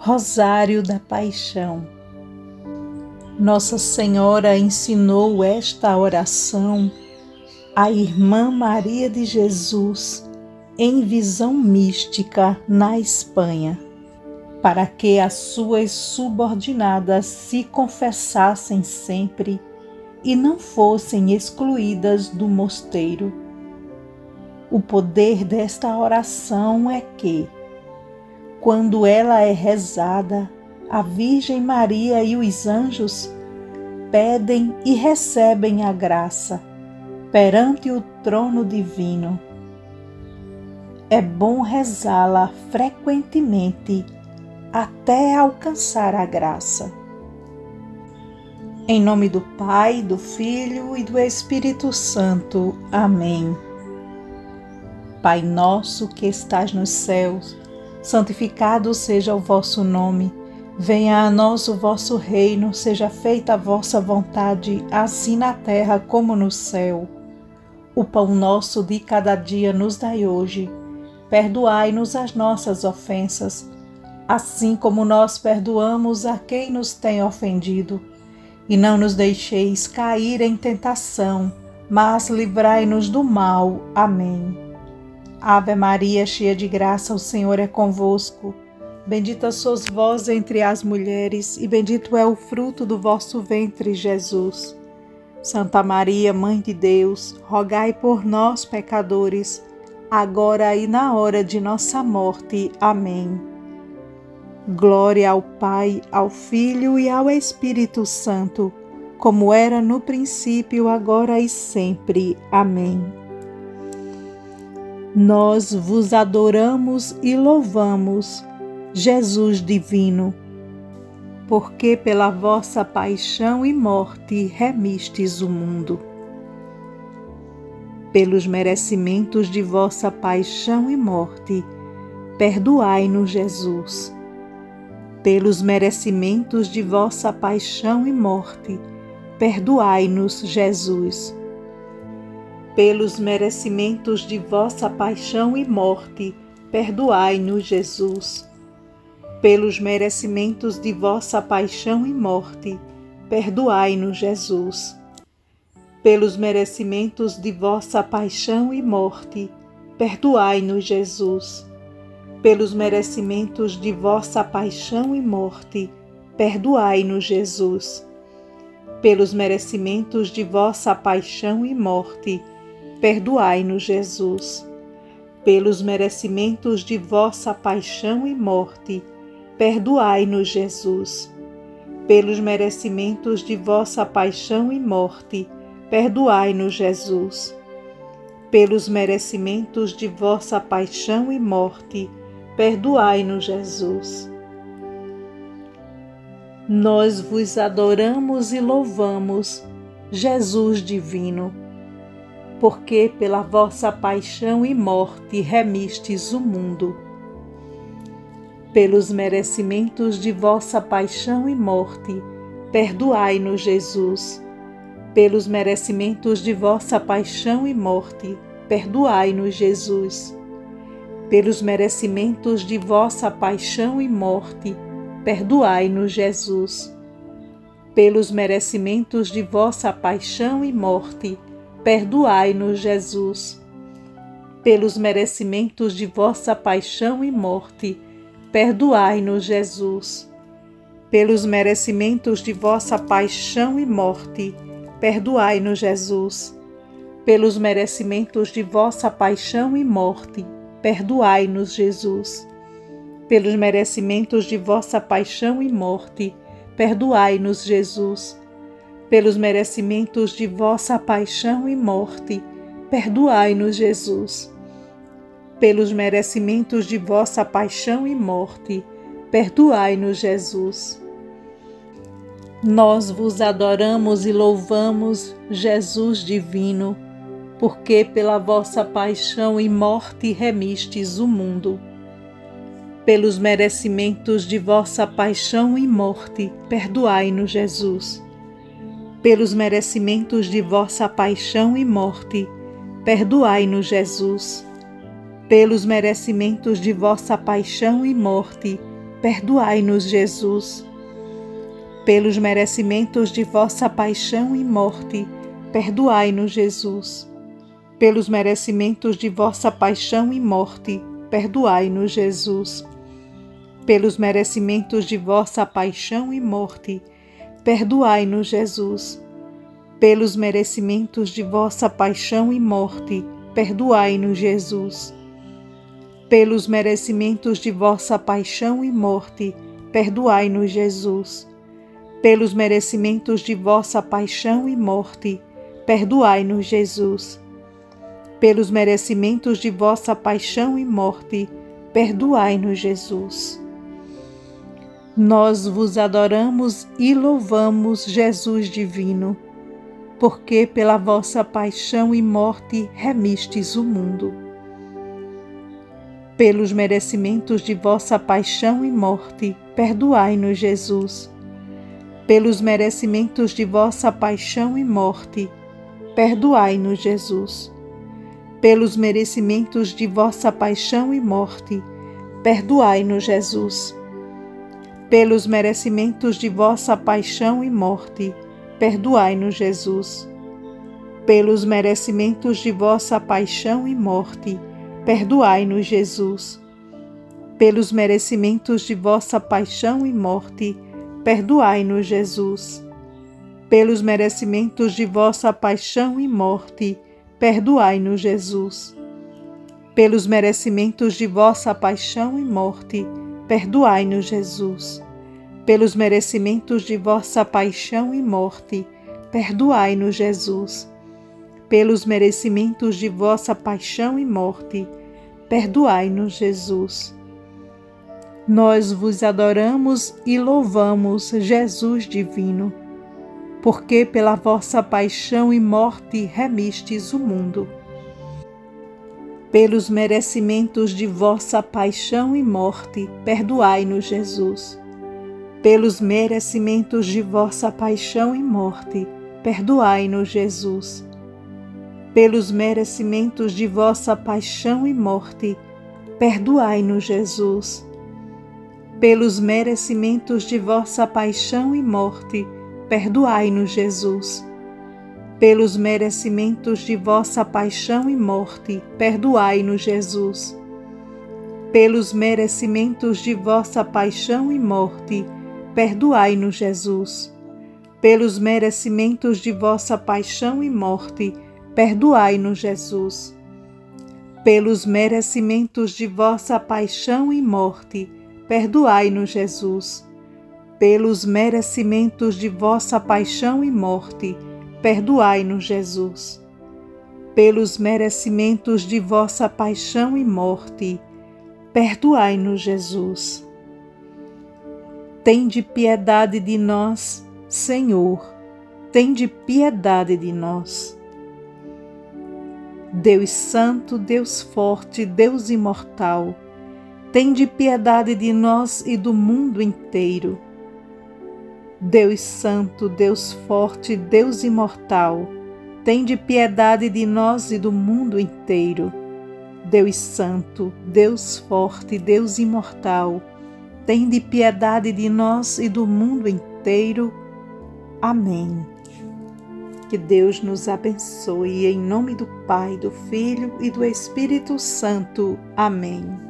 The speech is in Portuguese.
Rosário da Paixão. Nossa Senhora ensinou esta oração à Irmã Maria de Jesus em visão mística na Espanha, para que as suas subordinadas se confessassem sempre e não fossem excluídas do mosteiro. O poder desta oração é que, quando ela é rezada, a Virgem Maria e os anjos pedem e recebem a graça perante o trono divino. É bom rezá-la frequentemente até alcançar a graça. Em nome do Pai, do Filho e do Espírito Santo. Amém. Pai nosso que estás nos céus, santificado seja o vosso nome. Venha a nós o vosso reino, seja feita a vossa vontade, assim na terra como no céu. O pão nosso de cada dia nos dai hoje. Perdoai-nos as nossas ofensas, assim como nós perdoamos a quem nos tem ofendido. E não nos deixeis cair em tentação, mas livrai-nos do mal. Amém. Ave Maria, cheia de graça, o Senhor é convosco. Bendita sois vós entre as mulheres, e bendito é o fruto do vosso ventre, Jesus. Santa Maria, Mãe de Deus, rogai por nós, pecadores, agora e na hora de nossa morte. Amém. Glória ao Pai, ao Filho e ao Espírito Santo, como era no princípio, agora e sempre. Amém. Nós vos adoramos e louvamos, Jesus divino, porque pela vossa paixão e morte remistes o mundo. Pelos merecimentos de vossa paixão e morte, perdoai-nos, Jesus. Pelos merecimentos de vossa paixão e morte, perdoai-nos, Jesus. Pelos merecimentos de vossa paixão e morte, perdoai-nos, Jesus. Pelos merecimentos de vossa paixão e morte, perdoai-nos, Jesus. Pelos merecimentos de vossa paixão e morte, perdoai-nos, Jesus. Pelos merecimentos de vossa paixão e morte, perdoai-nos, Jesus. Pelos merecimentos de vossa paixão e morte, perdoai-nos, Jesus. Pelos merecimentos de vossa paixão e morte, perdoai-nos, Jesus. Pelos merecimentos de vossa paixão e morte, perdoai-nos, Jesus. Pelos merecimentos de vossa paixão e morte, perdoai-nos, Jesus. Nós vos adoramos e louvamos, Jesus divino, porque pela vossa paixão e morte remistes o mundo. Pelos merecimentos de vossa paixão e morte, perdoai-nos, Jesus. Pelos merecimentos de vossa paixão e morte, perdoai-nos, Jesus. Pelos merecimentos de vossa paixão e morte, perdoai-nos, Jesus. Pelos merecimentos de vossa paixão e morte, perdoai-nos, Jesus. Pelos merecimentos de vossa paixão e morte, perdoai-nos, Jesus. Pelos merecimentos de vossa paixão e morte, perdoai-nos, Jesus. Pelos merecimentos de vossa paixão e morte, perdoai-nos, Jesus. Pelos merecimentos de vossa paixão e morte, perdoai-nos, Jesus. Pelos merecimentos de vossa paixão e morte, perdoai-nos, Jesus. Pelos merecimentos de vossa paixão e morte, perdoai-nos, Jesus. Nós vos adoramos e louvamos, Jesus divino, porque pela vossa paixão e morte remistes o mundo. Pelos merecimentos de vossa paixão e morte, perdoai-nos, Jesus. Pelos merecimentos de vossa paixão e morte, perdoai-nos, Jesus. Pelos merecimentos de vossa paixão e morte, perdoai-nos, Jesus. Pelos merecimentos de vossa paixão e morte, perdoai-nos, Jesus. Pelos merecimentos de vossa paixão e morte, perdoai-nos, Jesus. Pelos merecimentos de vossa paixão e morte, perdoai-nos, Jesus. Pelos merecimentos de vossa paixão e morte, perdoai-nos, Jesus. Pelos merecimentos de vossa paixão e morte, perdoai-nos, Jesus. Pelos merecimentos de vossa paixão e morte, perdoai-nos, Jesus. Pelos merecimentos de vossa paixão e morte, perdoai-nos, Jesus. Nós vos adoramos e louvamos, Jesus divino, porque pela vossa paixão e morte remistes o mundo. Pelos merecimentos de vossa paixão e morte, perdoai-nos, Jesus. Pelos merecimentos de vossa paixão e morte, perdoai-nos, Jesus. Pelos merecimentos de vossa paixão e morte, perdoai-nos, Jesus. Pelos merecimentos de vossa paixão e morte, perdoai-nos, Jesus. Pelos merecimentos de vossa paixão e morte, perdoai-nos, Jesus. Pelos merecimentos de vossa paixão e morte, perdoai-nos, Jesus. Pelos merecimentos de vossa paixão e morte, perdoai-nos, Jesus. Pelos merecimentos de vossa paixão e morte, perdoai-nos, Jesus. Pelos merecimentos de vossa paixão e morte, perdoai-nos, Jesus. Pelos merecimentos de vossa paixão e morte, perdoai-nos, Jesus. Nós vos adoramos e louvamos, Jesus divino, porque pela vossa paixão e morte remistes o mundo. Pelos merecimentos de vossa paixão e morte, perdoai-nos, Jesus. Pelos merecimentos de vossa paixão e morte, perdoai-nos, Jesus. Pelos merecimentos de vossa paixão e morte, perdoai-nos, Jesus. Pelos merecimentos de vossa paixão e morte, perdoai-nos, Jesus. Pelos merecimentos de vossa paixão e morte, perdoai-nos, Jesus. Pelos merecimentos de vossa paixão e morte, perdoai-nos, Jesus. Pelos merecimentos de vossa paixão e morte, perdoai-nos, Jesus. Pelos merecimentos de vossa paixão e morte, perdoai-nos, Jesus. Pelos merecimentos de vossa paixão e morte, perdoai-nos, Jesus. Pelos merecimentos de vossa paixão e morte, perdoai-nos, Jesus. Tende piedade de nós, Senhor, tende piedade de nós. Deus Santo, Deus Forte, Deus Imortal, tende piedade de nós e do mundo inteiro. Deus Santo, Deus Forte, Deus Imortal, tende piedade de nós e do mundo inteiro. Deus Santo, Deus Forte, Deus Imortal, tende piedade de nós e do mundo inteiro. Amém. Que Deus nos abençoe, em nome do Pai, do Filho e do Espírito Santo. Amém.